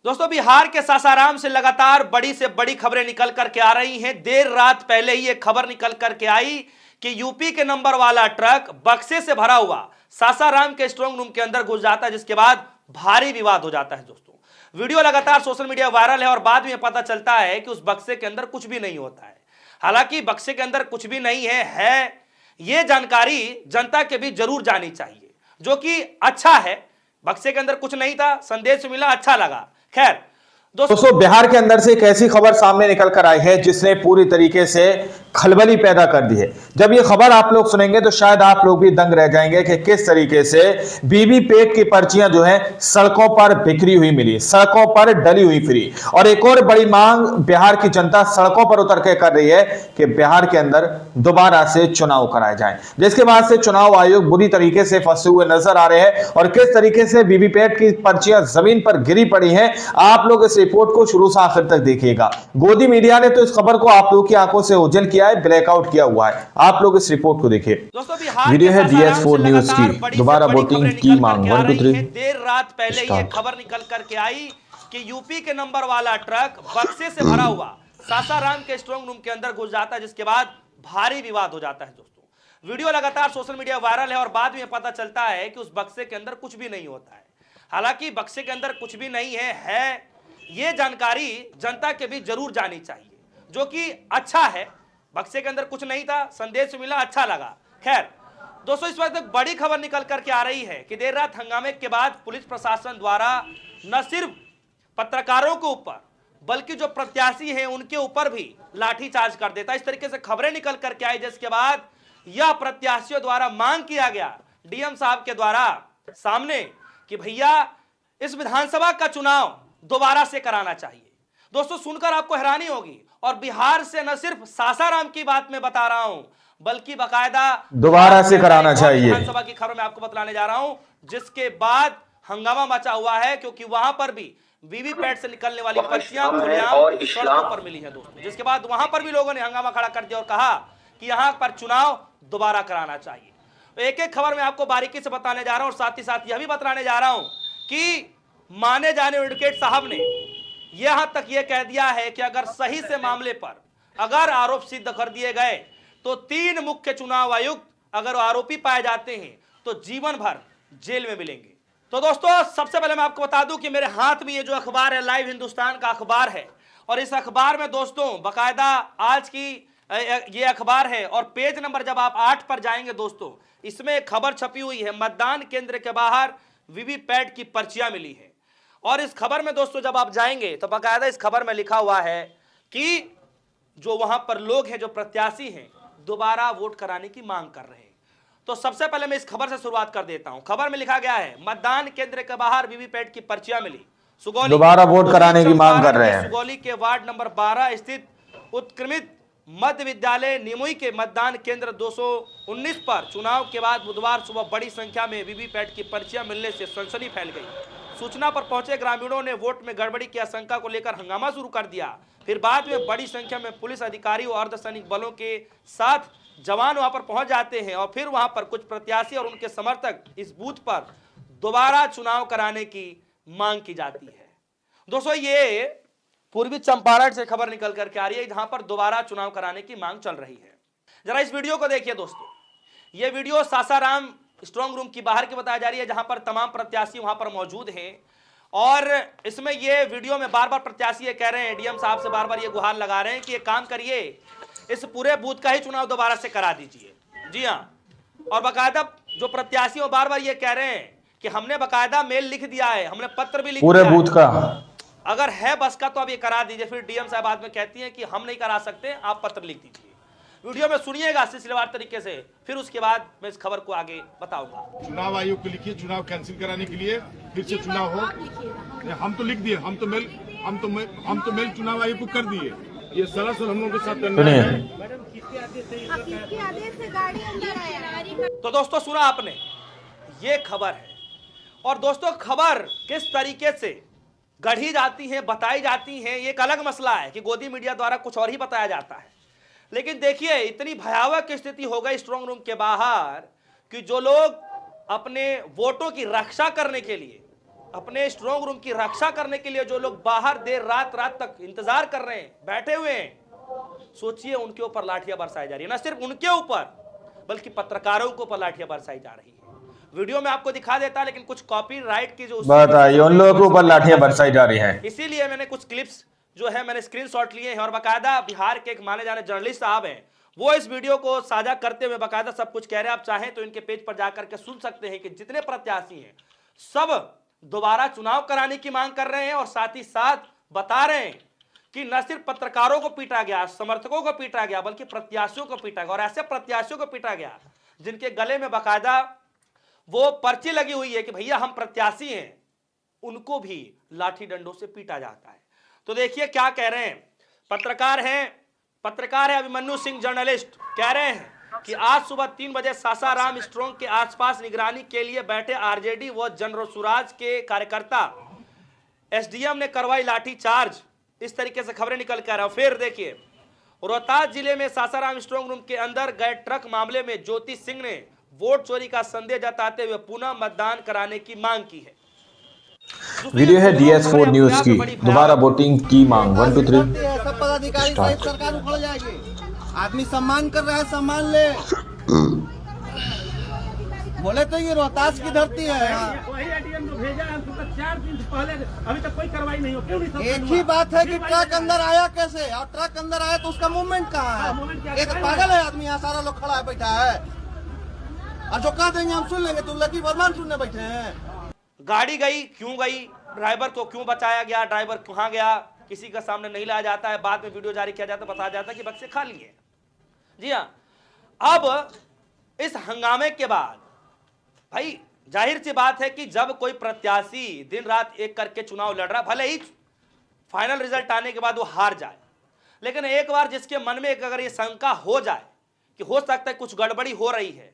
दोस्तों, बिहार के सासाराम से लगातार बड़ी से बड़ी खबरें निकल करके आ रही हैं। देर रात पहले ही एक खबर निकल करके आई कि यूपी के नंबर वाला ट्रक बक्से से भरा हुआ सासाराम के स्ट्रांग रूम के अंदर घुस जाता है, जिसके बाद भारी विवाद हो जाता है। दोस्तों, वीडियो लगातार सोशल मीडिया वायरल है और बाद में पता चलता है कि उस बक्से के अंदर कुछ भी नहीं होता है। हालांकि बक्से के अंदर कुछ भी नहीं है ये जानकारी जनता के बीच जरूर जानी चाहिए, जो कि अच्छा है। बक्से के अंदर कुछ नहीं था, संदेश मिला, अच्छा लगा। खैर दोस्तों, बिहार के अंदर से एक ऐसी खबर सामने निकल कर आई है जिसने पूरी तरीके से खलबली पैदा कर दी है। जब ये खबर आप लोग सुनेंगे तो शायद आप लोग भी दंग रह जाएंगे कि किस तरीके से वीवीपैट की पर्चियां जो हैं सड़कों पर बिखरी हुई मिली, सड़कों पर डली हुई फिरी। और एक और बड़ी मांग बिहार की जनता सड़कों पर उतर के कर रही है कि बिहार के अंदर दोबारा से चुनाव कराए जाएं, जिसके बाद से चुनाव आयोग बुरी तरीके से फंसे हुए नजर आ रहे हैं। और किस तरीके से वीवीपैट की पर्चियां जमीन पर गिरी पड़ी हैं, आप लोग इस रिपोर्ट को शुरू से आखिर तक देखिएगा। गोदी मीडिया ने तो इस खबर को आप लोगों की आंखों से ओझल किया है, ब्लैकआउट किया हुआ है। आप लोग इस रिपोर्ट को देखिए। वीडियो है DS4 न्यूज की, दोबारा वोटिंग की मांग 1 2 3। देर रात पहले ही एक खबर निकल करके आई कि यूपी के नंबर वाला ट्रक बक्से से भरा हुआ सासाराम के स्ट्रांग रूम के अंदर घुस जाता है, जिसके बाद भारी विवाद हो जाता है। दोस्तों, वीडियो लगातार सोशल मीडिया वायरल है और बाद में पता चलता है कि उस बक्से के अंदर कुछ भी नहीं होता है। हालांकि बक्से के अंदर कुछ भी नहीं है ये जानकारी जनता के बीच जरूर जानी चाहिए, जो कि अच्छा है। बक्से के अंदर कुछ नहीं था, संदेश मिला, अच्छा लगा। खैर दोस्तों, इस वक्त एक बड़ी खबर निकल करके आ रही है कि देर रात हंगामे के बाद पुलिस प्रशासन द्वारा न सिर्फ पत्रकारों के ऊपर बल्कि जो प्रत्याशी हैं उनके ऊपर भी लाठीचार्ज कर देता। इस तरीके से खबरें निकल करके आई, जिसके बाद यह प्रत्याशियों द्वारा मांग किया गया डीएम साहब के द्वारा सामने कि भैया इस विधानसभा का चुनाव दोबारा से कराना चाहिए। दोस्तों, सुनकर आपको हैरानी होगी, और बिहार से न सिर्फ सासाराम की बात मैं बता रहा हूं बल्कि बकायदा दोबारा से कराना चाहिए। विधानसभा की खबर मैं आपको बतलाने जा रहा हूं, जिसके बाद हंगामा मचा हुआ है, क्योंकि वहां पर भी वीवीपैट से निकलने वाली पर्चियां खुलेआम सड़कों पर मिली है। दोस्तों, जिसके बाद वहां पर भी लोगों ने हंगामा खड़ा कर दिया और कहा कि यहां पर चुनाव दोबारा कराना चाहिए। तो एक एक खबर मैं आपको बारीकी से बताने जा रहा हूं और साथ ही साथ यह भी बताने जा रहा हूं कि माने जाने एडवोकेट साहब ने यहां तक यह कह दिया है कि अगर सही से मामले पर अगर आरोप सिद्ध कर दिए गए तो 3 मुख्य चुनाव आयुक्त अगर आरोपी पाए जाते हैं तो जीवन भर जेल में मिलेंगे। तो दोस्तों, सबसे पहले मैं आपको बता दूं कि मेरे हाथ में ये जो अखबार है लाइव हिंदुस्तान का अखबार है, और इस अखबार में दोस्तों बकायदा आज की ये अखबार है, और पेज नंबर जब आप 8 पर जाएंगे दोस्तों, इसमें खबर छपी हुई है मतदान केंद्र के बाहर वीवीपैट की पर्चियां मिली है। और इस खबर में दोस्तों जब आप जाएंगे तो बकायदा इस खबर में लिखा हुआ है कि जो वहां पर लोग हैं, जो प्रत्याशी हैं, दोबारा वोट कराने की मांग कर रहे हैं। तो सबसे पहले मैं इस खबर से शुरुआत कर देता हूं। खबर में लिखा गया है मतदान केंद्र के बाहर वीवीपैट की पर्चियां मिली, सुगौली दोबारा वोट कराने की मांग कर रहे हैं। सुगौली के वार्ड नंबर 12 स्थित उत्क्रमित मध्य विद्यालय निमुई के मतदान केंद्र 219 पर चुनाव के बाद बुधवार सुबह बड़ी संख्या में वीवीपैट की पर्चियां मिलने से सनसनी फैल गई। सूचना पर पहुंचे ग्रामीणों ने वोट में गड़बड़ी की आशंका को लेकर हंगामा शुरू कर दिया। फिर बाद में बड़ी संख्या में पुलिस अधिकारी और अर्धसैनिक बलों के साथ जवान वहां पर पहुंच जाते हैं, और फिर वहां पर कुछ प्रत्याशी और उनके समर्थक इस बूथ पर दोबारा चुनाव कराने की मांग की जाती है। दोस्तों, ये पूर्वी चंपारण से खबर निकल करके आ रही है, जहां पर दोबारा चुनाव कराने की मांग चल रही है। जरा इस वीडियो को देखिए दोस्तों। ये वीडियो सासाराम स्ट्रांग रूम की बाहर की बताई जा रही है, जहां पर तमाम प्रत्याशी वहां पर मौजूद हैं, और इसमें ये वीडियो में बार बार प्रत्याशी ये कह रहे हैं, डीएम साहब से बार बार ये गुहार लगा रहे हैं कि ये काम करिए, इस पूरे बूथ का ही चुनाव दोबारा से करा दीजिए। जी हां, और बाकायदा जो प्रत्याशी वो बार बार ये कह रहे हैं कि हमने बाकायदा मेल लिख दिया है, हमने पत्र भी लिख पूरे दिया बूथ का, अगर है बस का तो अब ये करा दीजिए। फिर डीएम साहब बाद में कहती हैं कि हम नहीं करा सकते, आप पत्र लिख दीजिए। वीडियो में सुनिएगा सिलसिलेवार तरीके से, फिर उसके बाद मैं इस खबर को आगे बताऊंगा। चुनाव आयोग को लिखिए चुनाव कैंसिल कराने के लिए, फिर से चुनाव हो। हम तो लिख दिए, हम तो मेल चुनाव आयोग को कर दिए। ये सरासर हम लोगों के साथ करना है। तो दोस्तों, सुना आपने, ये खबर है। और दोस्तों, खबर किस तरीके से गढ़ी जाती है, बताई जाती है, ये एक अलग मसला है कि गोदी मीडिया द्वारा कुछ और ही बताया जाता है। लेकिन देखिए, इतनी भयावह की स्थिति हो गई स्ट्रांग रूम के बाहर कि जो लोग अपने वोटों की रक्षा करने के लिए अपने स्ट्रांग रूम की रक्षा करने के लिए जो लोग बाहर देर रात तक इंतजार कर रहे हैं, बैठे हुए हैं, सोचिए उनके ऊपर लाठियां बरसाई जा रही है। ना सिर्फ उनके ऊपर बल्कि पत्रकारों के ऊपर लाठियां बरसाई जा रही है। वीडियो में आपको दिखा देता, लेकिन कुछ कॉपीराइट की जो बताइए उन लोगों के ऊपर लाठियां बरसाई जा रही हैं। इसीलिए मैंने कुछ क्लिप्स जो है मैंने स्क्रीनशॉट लिए हैं और बकायदा बिहार के एक माने जाने जर्नलिस्ट साहब हैं, वो इस वीडियो को साझा करते हुए बकायदा सब कुछ कह रहे हैं। आप चाहें तो इनके पेज पर जाकर के सुन सकते हैं कि जितने प्रत्याशी हैं सब दोबारा चुनाव कराने की मांग कर रहे हैं और साथ ही साथ बता रहे हैं कि न सिर्फ पत्रकारों को पीटा गया, समर्थकों को पीटा गया, बल्कि प्रत्याशियों को पीटा गया। और ऐसे प्रत्याशियों को पीटा गया जिनके गले में बकायदा वो पर्ची लगी हुई है कि भैया हम प्रत्याशी हैं, उनको भी लाठी डंडों से पीटा जाता है। तो देखिए क्या कह रहे हैं, पत्रकार है अभिमन्यु सिंह जर्नलिस्ट, कह रहे हैं कि आज सुबह 3 बजे सासाराम स्ट्रांग के आसपास निगरानी के लिए बैठे आरजेडी व जनसुराज के कार्यकर्ता एसडीएम ने करवाई लाठी चार्ज। इस तरीके से खबरें निकल कर आ रहा। फिर देखिए, रोहतास जिले में सासाराम स्ट्रांग रूम के अंदर गए ट्रक मामले में ज्योति सिंह ने वोट चोरी का संदेह जताते हुए पुनः मतदान कराने की मांग की है। वीडियो है DS4 न्यूज की, दोबारा वोटिंग की मांग। 1 2 3 सब पदाधिकारी सहित सरकार उखड़ जाएगी। आदमी सम्मान कर रहा है, सम्मान ले। बोले तो ये रोहतास की धरती है। वही एडीएम जो भेजा है हमको 4 दिन पहले, अभी तक कोई कार्रवाई नहीं हो। क्यों नहीं? एक ही बात है कि ट्रक अंदर आया कैसे, और ट्रक अंदर आया तो उसका मूवमेंट कहाँ है? एक पागल है आदमी, यहाँ सारा लोग खड़ा है, बैठा है, और जो कहा देंगे हम सुन लेंगे। तुम लकी फरमान सुनने बैठे हैं। गाड़ी गई, क्यों गई, ड्राइवर को क्यों बचाया गया, ड्राइवर कहाँ गया, किसी का सामने नहीं लाया जाता है। बाद में वीडियो जारी किया जाता है, बताया जाता है कि बक्से खाली है। जी हाँ, अब इस हंगामे के बाद भाई जाहिर सी बात है कि जब कोई प्रत्याशी दिन रात एक करके चुनाव लड़ रहा, भले ही फाइनल रिजल्ट आने के बाद वो हार जाए, लेकिन एक बार जिसके मन में अगर ये शंका हो जाए कि हो सकता है कुछ गड़बड़ी हो रही है,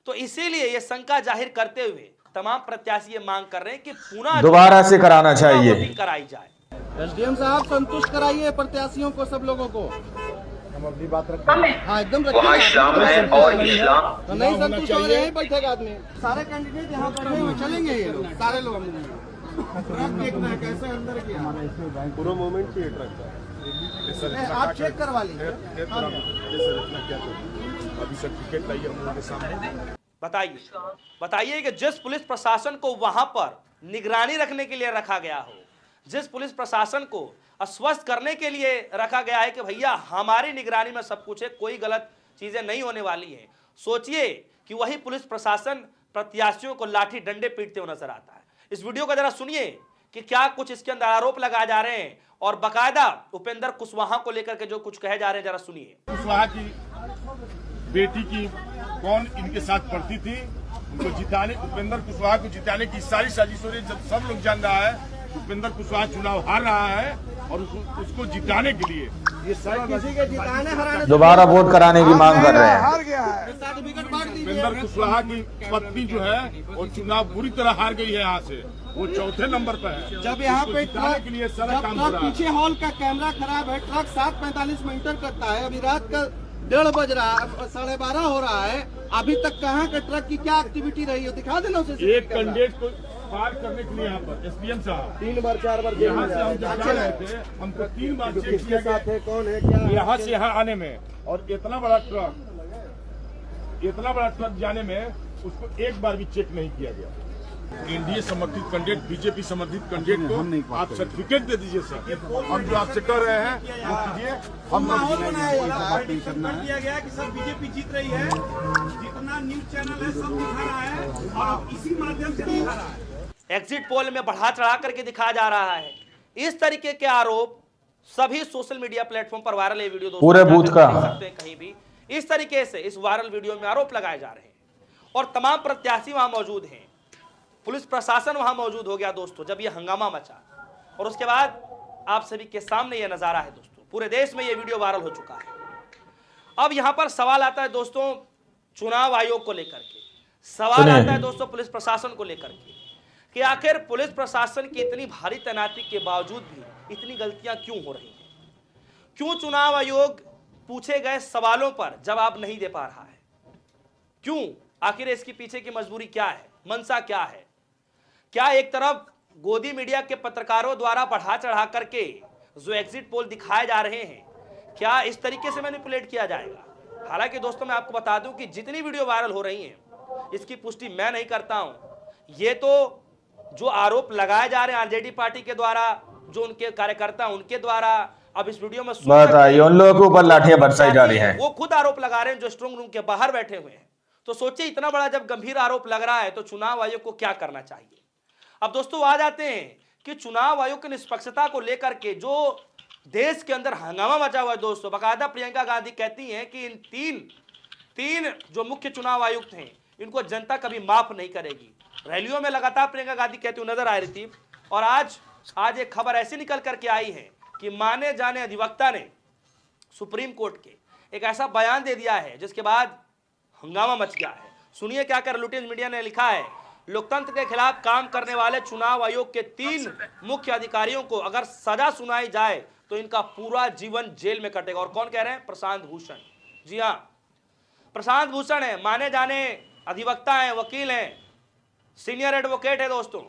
तो इसीलिए ये शंका जाहिर करते हुए तमाम प्रत्याशी ये मांग कर रहे हैं कि पुनः दोबारा से कराना चाहिए, वोटिंग कराई जाए। एसडीएम साहब संतुष्ट कराइए प्रत्याशियों को, सब लोगों को। हम अपनी बात रखते हैं। हाँ एकदम वहाँ इस्लाम है और इस्लाम तो नहीं संतुष्ट हो यहीं बैठेगा आदमी। सारे कैंडिडेट यहाँ बैठे हुए चलेंगे, ये लोग सारे लोग। ट्रक देखना है कैसे अंदर किया, पूरा मोमेंट चाहिए ट्रक का। आप चेक करवा लीजिए। अभी सर्टिफिकेट लाइए हम लोगों के सामने। बताइए कि जिस पुलिस प्रशासन को वहां पर निगरानी रखने के लिए रखा गया हो, जिस पुलिस प्रशासन को आश्वस्त करने के लिए रखा गया है कि भैया हमारी निगरानी में सब कुछ है, कोई गलत चीजें नहीं होने वाली हैं, सोचिए कि वही पुलिस प्रशासन प्रत्याशियों को लाठी डंडे पीटते हुए नजर आता है। इस वीडियो को जरा सुनिए कि क्या कुछ इसके अंदर आरोप लगाए जा रहे हैं और बकायदा उपेंद्र कुशवाहा को लेकर के जो कुछ कहे जा रहे हैं, जरा सुनिए। कुशवाहा की बेटी की कौन इनके साथ पढ़ती थी, उनको जिताने, उपेंद्र कुशवाहा को जिताने की सारी साजिश हो रही है। जब सब लोग जान रहा है उपेंद्र कुशवाहा चुनाव हार रहा है और उसको जिताने के लिए ये सारा किसी के जिताने हराने दोबारा वोट कराने की मांग कर रहे हैं। हार गया है, सर्टिफिकेट बांट दीजिए। उपेंद्र कुशवाहा की पत्नी जो है वो चुनाव बुरी तरह हार गई है। यहाँ से वो 4थे नंबर पर है। जब यहाँ पे जिताने के लिए सारा काम हो रहा है। पीछे हॉल का कैमरा खराब है, ट्रक 7:45 में इंटर करता है, अभी रात का 1:30 बज रहा है, 12:30 हो रहा है, अभी तक कहाँ के ट्रक की क्या एक्टिविटी रही है दिखा देना उसे। एक कैंडिडेट को पार करने के लिए यहाँ पर एसडीएम साहब 3 बार 4 बार यहाँ से हम जब जा रहे थे, हमको 3 बार चेक किया गया कौन है क्या यहाँ से यहाँ आने में, और इतना बड़ा ट्रक जाने में उसको एक बार भी चेक नहीं किया गया। एनडीए समर्थित कैंडिडेट, बीजेपी समर्थित कैंडिडेट को आप सर्टिफिकेट दे दीजिए सर। हम जो आपसे कर रहे हैं वो कीजिए। हम किया गया कि सब बीजेपी जीत रही है, जितना न्यूज चैनल है सब दिखा रहा है और इसी माध्यम से दिखा रहा है। एग्जिट पोल में बढ़ा चढ़ा करके दिखाया जा रहा है। इस तरीके के आरोप सभी सोशल मीडिया प्लेटफॉर्म पर वायरल है। वीडियो दोस्तों पूरे बूथ का देख सकते हैं, कहीं भी इस तरीके से इस वायरल वीडियो में आरोप लगाए जा रहे हैं और तमाम प्रत्याशी वहां मौजूद हैं, पुलिस प्रशासन वहां मौजूद हो गया दोस्तों जब यह हंगामा मचा। और उसके बाद आप सभी के सामने यह नजारा है दोस्तों, पूरे देश में यह वीडियो वायरल हो चुका है। अब यहां पर सवाल आता है दोस्तों चुनाव आयोग को लेकर के, सवाल आता है दोस्तों पुलिस प्रशासन को लेकर के कि आखिर पुलिस प्रशासन की इतनी भारी तैनाती के बावजूद भी इतनी गलतियां क्यों हो रही हैं? क्यों चुनाव आयोग पूछे गए सवालों पर जवाब नहीं दे पा रहा है? क्यों? आखिर इसके पीछे की मजबूरी क्या है, मंशा क्या है? क्या एक तरफ गोदी मीडिया के पत्रकारों द्वारा बढ़ा चढ़ा करके जो एग्जिट पोल दिखाए जा रहे हैं, क्या इस तरीके से मैनिपुलेट किया जाएगा? हालांकि दोस्तों मैं आपको बता दूं कि जितनी वीडियो वायरल हो रही हैं इसकी पुष्टि मैं नहीं करता हूं, ये तो जो आरोप लगाए जा रहे हैं आरजेडी पार्टी के द्वारा, जो उनके कार्यकर्ता उनके द्वारा अब इस वीडियो में बताइए, उन लोगों के ऊपर लाठियां बरसाई जा रही हैं। वो खुद आरोप लगा रहे हैं जो स्ट्रांग रूम के बाहर बैठे हुए हैं। तो सोचिए, इतना बड़ा जब गंभीर आरोप लग रहा है तो चुनाव आयोग को क्या करना चाहिए? अब दोस्तों आ जाते हैं कि चुनाव आयोग की निष्पक्षता को लेकर के जो देश के अंदर हंगामा मचा हुआ है दोस्तों। बाकायदा प्रियंका गांधी कहती हैं कि इन तीन जो मुख्य चुनाव आयुक्त हैं इनको जनता कभी माफ नहीं करेगी। रैलियों में लगातार प्रियंका गांधी कहती हुई नजर आ रही थी। और आज एक खबर ऐसी निकल करके आई है कि माने जाने अधिवक्ता ने सुप्रीम कोर्ट के एक ऐसा बयान दे दिया है जिसके बाद हंगामा मच गया है। सुनिए क्या कर लुटेन मीडिया ने लिखा है। लोकतंत्र के खिलाफ काम करने वाले चुनाव आयोग के 3 मुख्य अधिकारियों को अगर सजा सुनाई जाए तो इनका पूरा जीवन जेल में कटेगा। और कौन कह रहे हैं? प्रशांत भूषण। जी हाँ, प्रशांत भूषण है, माने जाने अधिवक्ता हैं, वकील हैं, सीनियर एडवोकेट है दोस्तों,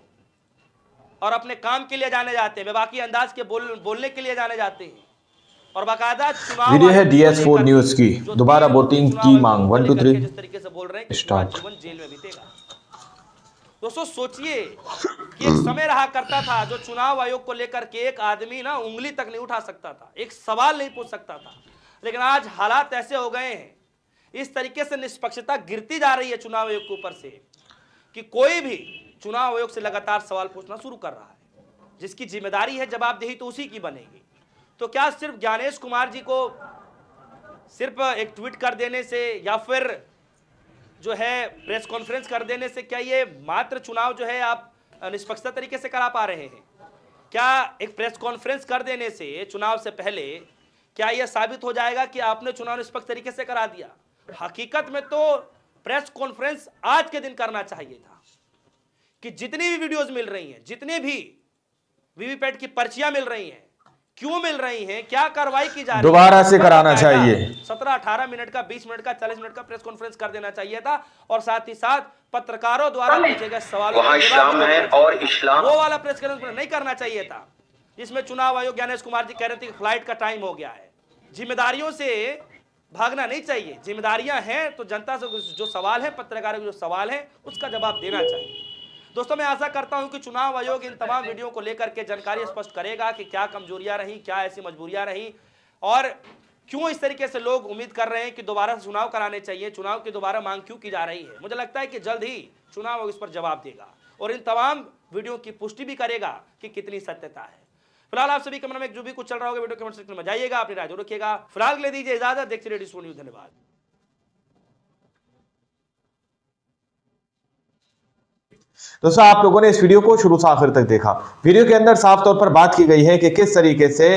और अपने काम के लिए जाने जाते हैं, बेबाकी अंदाज के बोलने के लिए जाने जाते हैं। और बाकायदा चुनाव वीडियो है DS4 न्यूज की, दोबारा वोटिंग की मांग 1 2 3 जिस तरीके से बोल रहे हैं कि जीवन जेल में बीतेगा। दोस्तों सोचिए कि एक समय रहा करता था जो चुनाव आयोग को लेकर के एक आदमी ना उंगली तक नहीं उठा सकता था, एक सवाल नहीं पूछ सकता था। लेकिन आज हालात ऐसे हो गए हैं, इस तरीके से निष्पक्षता गिरती जा रही है चुनाव आयोग के ऊपर से कि कोई भी चुनाव आयोग से लगातार सवाल पूछना शुरू कर रहा है। जिसकी जिम्मेदारी है जवाबदेही तो उसी की बनेगी। तो क्या सिर्फ ज्ञानेश कुमार जी को सिर्फ एक ट्वीट कर देने से या फिर जो है प्रेस कॉन्फ्रेंस कर देने से क्या ये मात्र चुनाव जो है आप निष्पक्षता तरीके से करा पा रहे हैं? क्या एक प्रेस कॉन्फ्रेंस कर देने से चुनाव से पहले क्या यह साबित हो जाएगा कि आपने चुनाव निष्पक्ष तरीके से करा दिया? हकीकत में तो प्रेस कॉन्फ्रेंस आज के दिन करना चाहिए था कि जितनी भी वीडियोस मिल रही हैं, जितने भी वीवीपैट की पर्चियां मिल रही हैं, क्यों मिल रही हैं, क्या कार्रवाई की जा रही है, दोबारा से कराना चाहिए। 17-18 मिनट का, 20 मिनट का, 40 मिनट का प्रेस कॉन्फ्रेंस कर देना चाहिए था। और साथ ही साथ पत्रकारों द्वारा पूछे गए सवालों वहाँ इस्लाम है और इस्लाम, वो वाला प्रेस कॉन्फ्रेंस नहीं करना चाहिए था जिसमें चुनाव आयोग ज्ञानेश कुमार जी कह रहे थे कि फ्लाइट का टाइम हो गया है। जिम्मेदारियों से भागना नहीं चाहिए, जिम्मेदारियां हैं तो जनता से जो सवाल है, पत्रकारों के जो सवाल है उसका जवाब देना चाहिए। दोस्तों मैं आशा करता हूं कि चुनाव आयोग इन तमाम वीडियो को लेकर के जानकारी स्पष्ट करेगा कि क्या कमजोरियां रही, क्या ऐसी मजबूरियां रही और क्यों इस तरीके से लोग उम्मीद कर रहे हैं कि दोबारा चुनाव कराने चाहिए, चुनाव की दोबारा मांग क्यों की जा रही है। मुझे लगता है कि जल्द ही चुनाव आयोग इस पर जवाब देगा और इन तमाम वीडियो की पुष्टि भी करेगा कि कितनी सत्यता है। फिलहाल आप सभी के मन में जो भी कुछ चल रहा होगा वीडियो कमेंट सेक्शन में जाइएगा, अपनी राय जरूर रखिएगा। फिलहाल के लिए दीजिए इजाजत, देखते रहिए DS4 न्यूज़। धन्यवाद। दोस्तों आप लोगों ने इस वीडियो को शुरू से आखिर तक देखा। वीडियो के अंदर साफ तौर पर बात की गई है कि किस तरीके से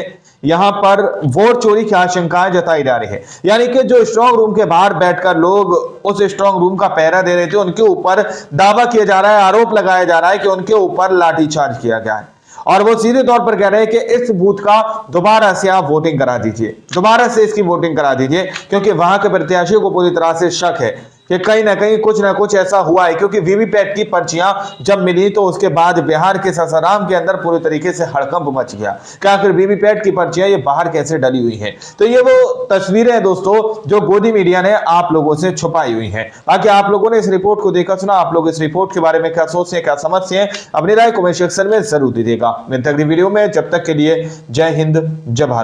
यहां पर वोट चोरी की आशंकाएं जताई जा रही है। यानी कि जो स्ट्रांग रूम के बाहर बैठकर लोग उस स्ट्रांग रूम का पहरा दे रहे थे, उनके ऊपर दावा किया जा रहा है, आरोप लगाया जा रहा है कि उनके ऊपर लाठीचार्ज किया गया है और वो सीधे तौर पर कह रहे हैं कि इस बूथ का दोबारा से आप वोटिंग करा दीजिए, दोबारा से इसकी वोटिंग करा दीजिए, क्योंकि वहां के प्रत्याशियों को पूरी तरह से शक है कि कहीं ना कहीं कुछ ना कुछ ऐसा हुआ है। क्योंकि वीवीपैट की पर्चियां जब मिली तो उसके बाद बिहार के सासाराम के अंदर पूरी तरीके से हड़कंप मच गया कि आखिर वीवीपैट की पर्चियां ये बाहर कैसे डली हुई हैं। तो ये वो तस्वीरें हैं दोस्तों जो गोदी मीडिया ने आप लोगों से छुपाई हुई हैं। बाकी आप लोगों ने इस रिपोर्ट को देखा सुना, आप लोग इस रिपोर्ट के बारे में क्या सोचते हैं, क्या समझते हैं, अपनी राय कमेंट सेक्शन में जरूर दीजिएगा। मिलते हैं अगली वीडियो में, जब तक के लिए जय हिंद, जय भारत।